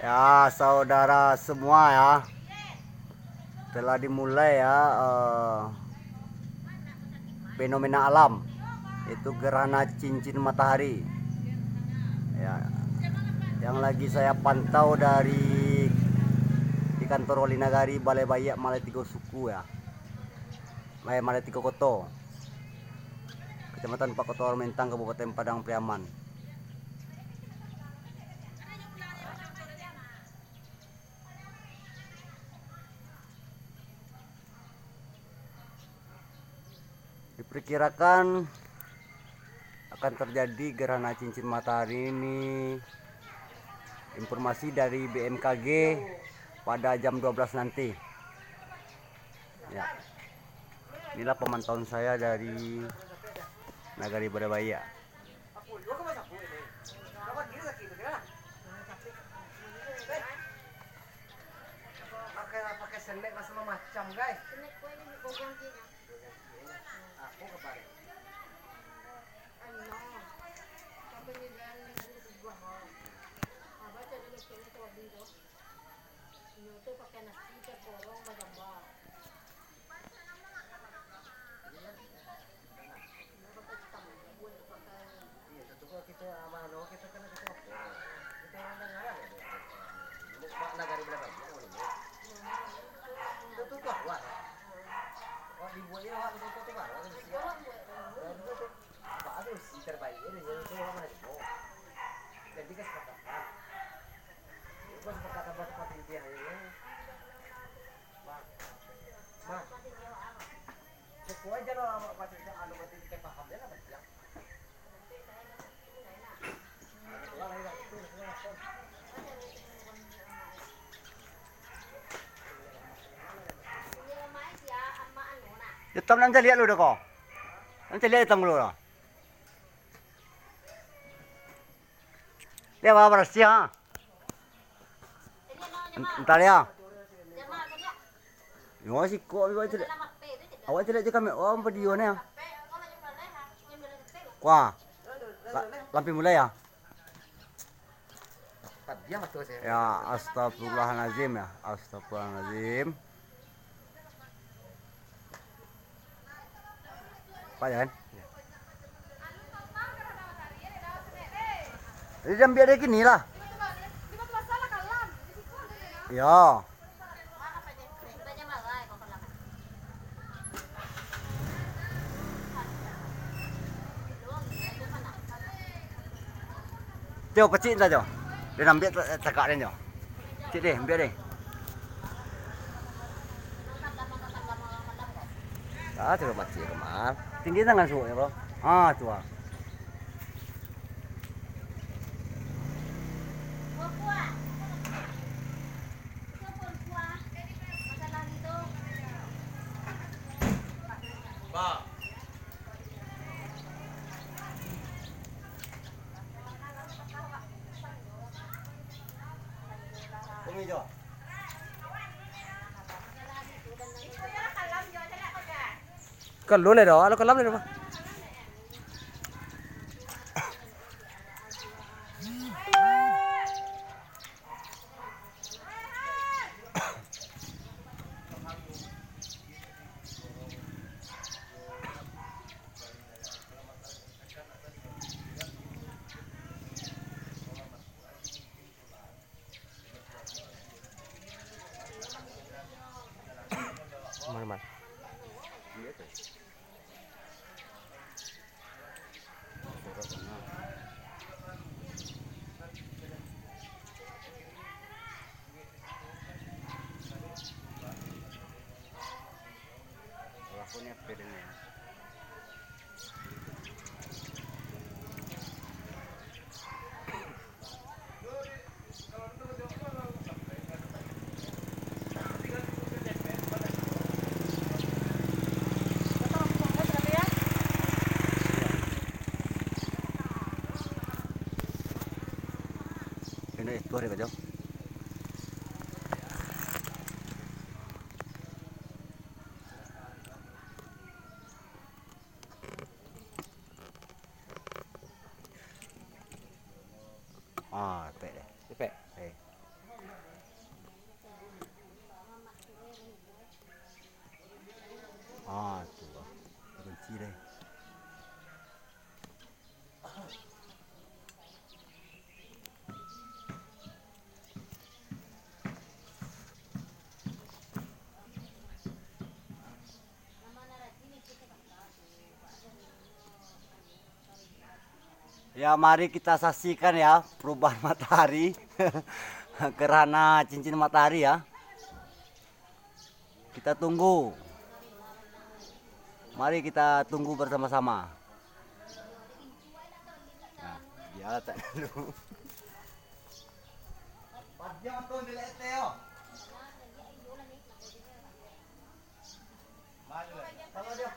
Ya, saudara semua ya, telah dimulai ya fenomena alam, itu gerhana cincin matahari. Ya, yang lagi saya pantau dari di kantor Wali Nagari Balai Bayak Malai Tigo Suku ya, Malai Tigo Koto, Kecamatan Pakoto Mentang, Kabupaten Padang Priaman. Diperkirakan akan terjadi gerhana cincin matahari ini, informasi dari BMKG pada jam 12 nanti. Ya. Inilah pemantauan saya dari Nagari Badabaya. Pakai sendek macam macam guys. Aku kebalik. Hitam nanti lihat lu dah kau. Nanti lihat hitam lu lah. Dia apa bersih ha? Entar ya. Yo sih kok awak tidak. Awak tidak je kami video ni ya. Wah. Lampi mulai ya. Ya, astagfirullahalazim ya. Astagfirullahalazim. Pak Jan. Jadi jam biar dia gini lah. Ya. Jauh pecik entah jauh. Dia ambil tekak dia jauh. Cik deh, biar deh. Ah, coba pecik kemar. Tinggi tangan suhu ya bro. Ah, tua. Còn luôn này đó, nó còn lắm này đúng không? Mana? Lakunya pedenya. Ini itu hari kejauh. Ah, cepet deh. Cepet. Ya, mari kita saksikan ya perubahan matahari. Gerhana cincin matahari ya. Kita tunggu. Mari kita tunggu bersama-sama. Nah, dia tak dulu. Kalau dia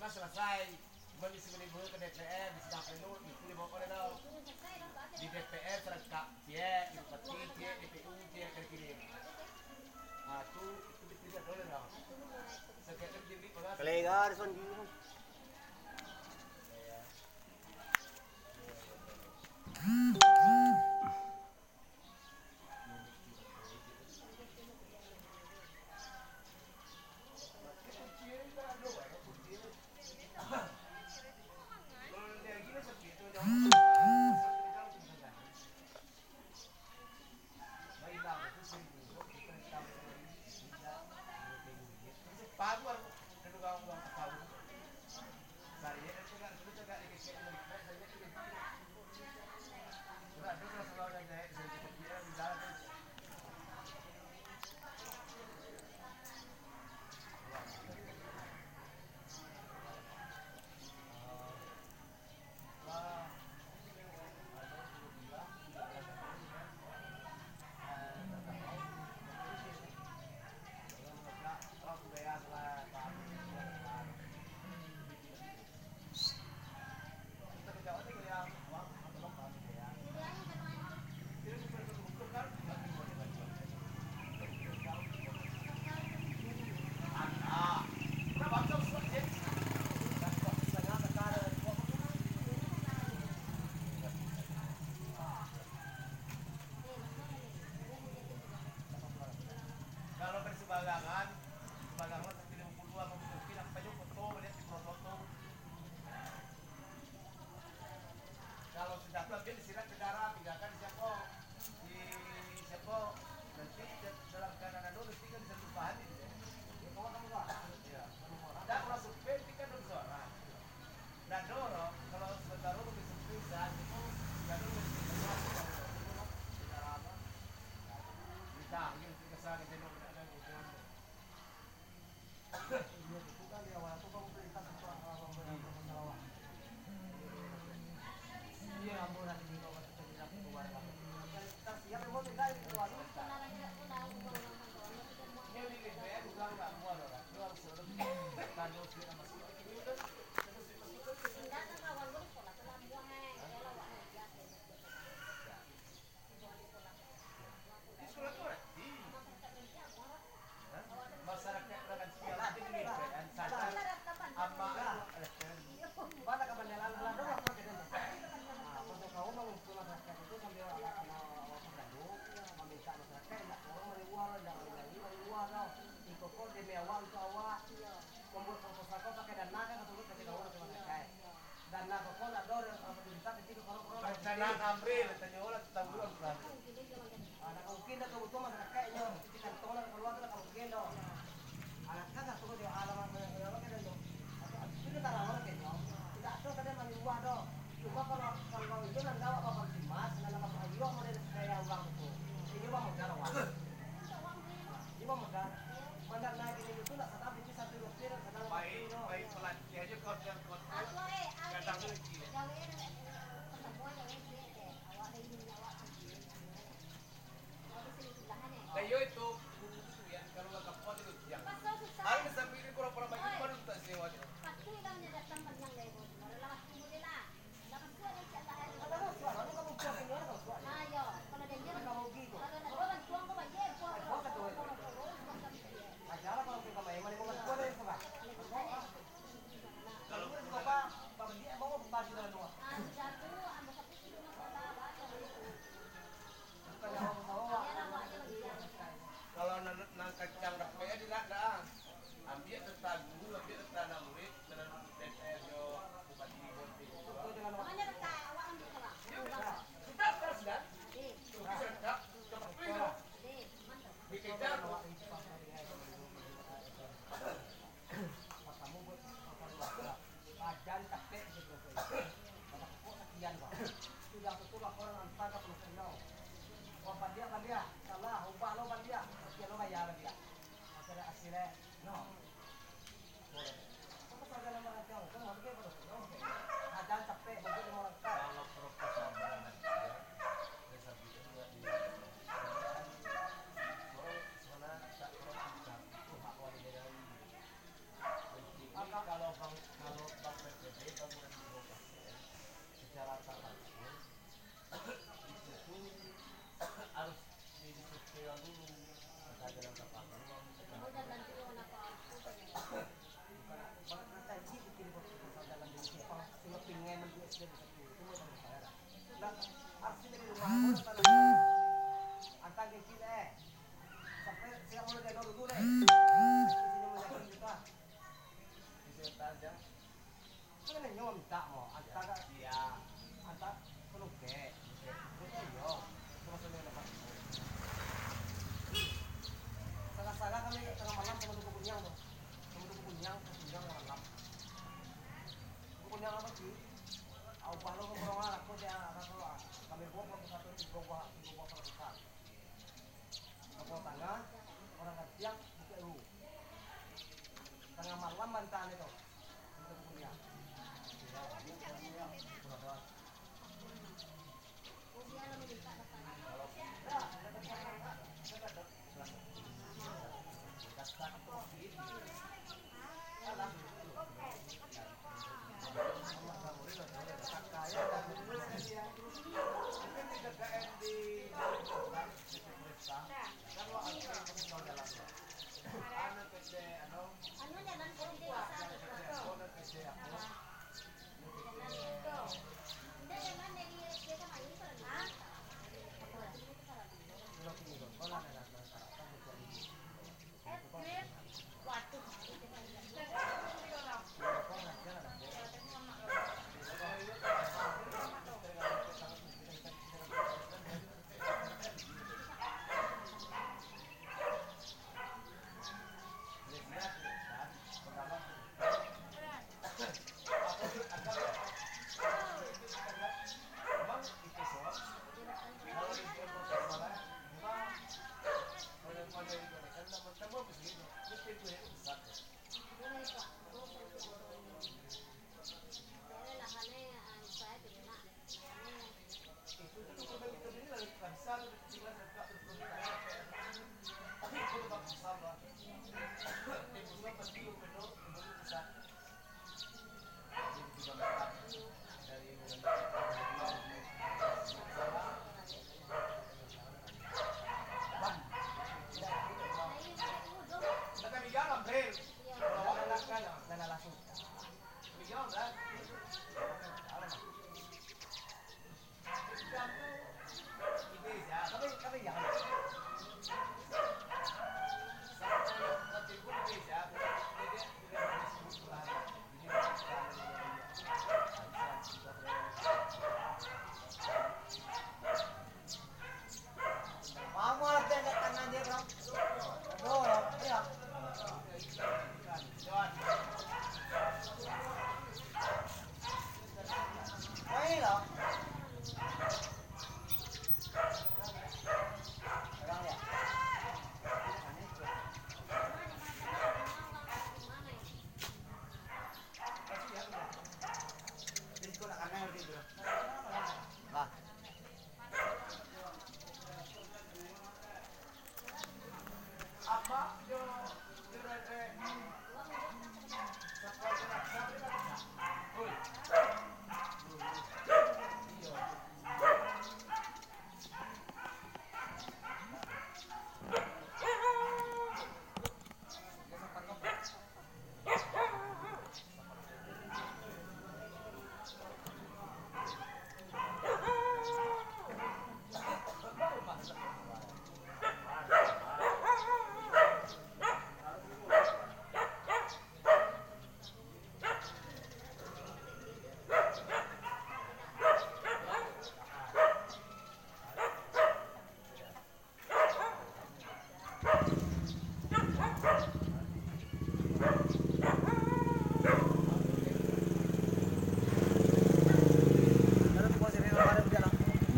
selesai, cuma bisa menimbul ke DPR, di sidang pleno itu dibawa oleh daw di DPR terangkap dia, di Bupati dia, DPU dia kirim. Nah itu tidak boleh daw. Sekitar jadi bagas. Kalegar son gitu. Anak ambil, tanya orang tahu dulu kan. Anak mungkin dah kamu tuh masyarakat kayaknya, kita kantong nak keluar tu nak kamu mungkin dah. Anak kan satu dia alamat yang apa kan tu. Itu tak ramai kan. mati aja kau datang lagi. Kayo itu yan kalau nagkapon itu yang. Ano sabi ni ko para bayi pa rin ta siya wala. Ajaran kalau kita main mana mau kuat itu pak. Kalau kita pak dia mau bagi dalam dua. Kalau nang kacang rapaya di ladang. Ambil tetap guru, ambil tetap anak murid dan DPR yo bupati Bonti. Sudah terus dah. Sudah. Cepat pilih. Bikin dah. Ajan capek gitu. Pada pokok sekian pak. Sudah betul laporan antara profesional. Oh bandia, salah, ubah lo bandia, sekian lo bayar dia. Akhirnya hasilnya, no. Boleh. Apa saja nama kacau, kan mau ke apa? Ajan capek, betul orang tak. Kalau proposal benar dia, desa itu juga di. Soalnya tak pernah kita itu hak wali dari. Kalau bang PPD bangunan birokrasi secara tak langsung itu tuh harus didiskusikan dulu terkait dengan tahapan saja Salah-salah kami tengah malam sama Duku Kunyang tuh. Sama Duku Kunyang, Kunyang malam. Duku Kunyang apa sih? Aku baru ngobrol aku dia kami bawa ke satu di bawah perbukaan. Aku tengah orang kasiang buka lu. Tengah malam bantahan itu. Duku Kunyang.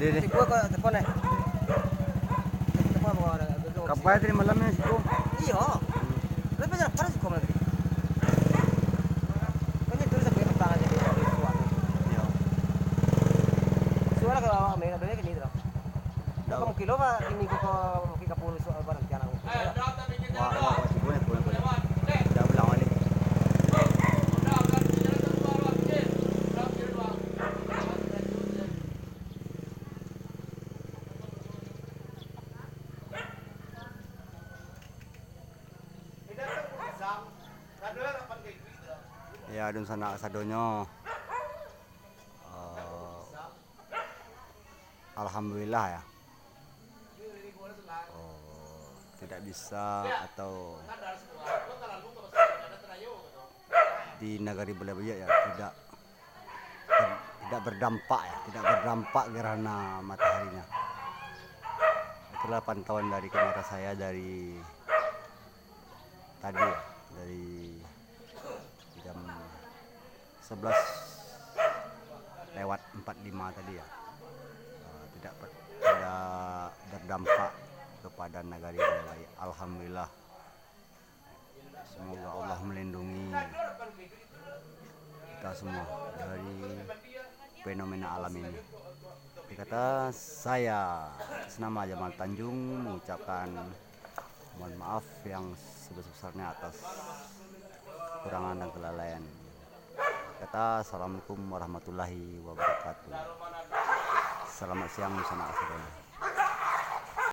Dede. Gua kok telepon ya. Telepon mau ada. Kapay tadi malamnya situ. Iya. Tapi jangan parah sih lagi. Kan itu bisa beri tangan jadi suatu. Iya. Suara kalau awak main adanya gini terus. Daw. Kamu kilo pak ini kok kita puluh soal barang tiang aku. Wah, boleh. Dah ulang balik. Ya, dun sana sadonyo. Alhamdulillah ya. Tidak bisa atau di negari Belabaya ya tidak berdampak ya, tidak berdampak gerhana mataharinya. Itulah pantauan dari kamera saya dari tadi ya, dari jam 11:45 tadi ya. Tidak berdampak kepada negari Belabaya. Alhamdulillah. Semoga Allah melindungi kita semua dari fenomena alam ini. Dikata saya senama Jamal Tanjung mengucapkan mohon maaf yang sebesar-besarnya atas kekurangan dan kelalaian. Kata assalamualaikum warahmatullahi wabarakatuh. Selamat siang Nusana Asrama.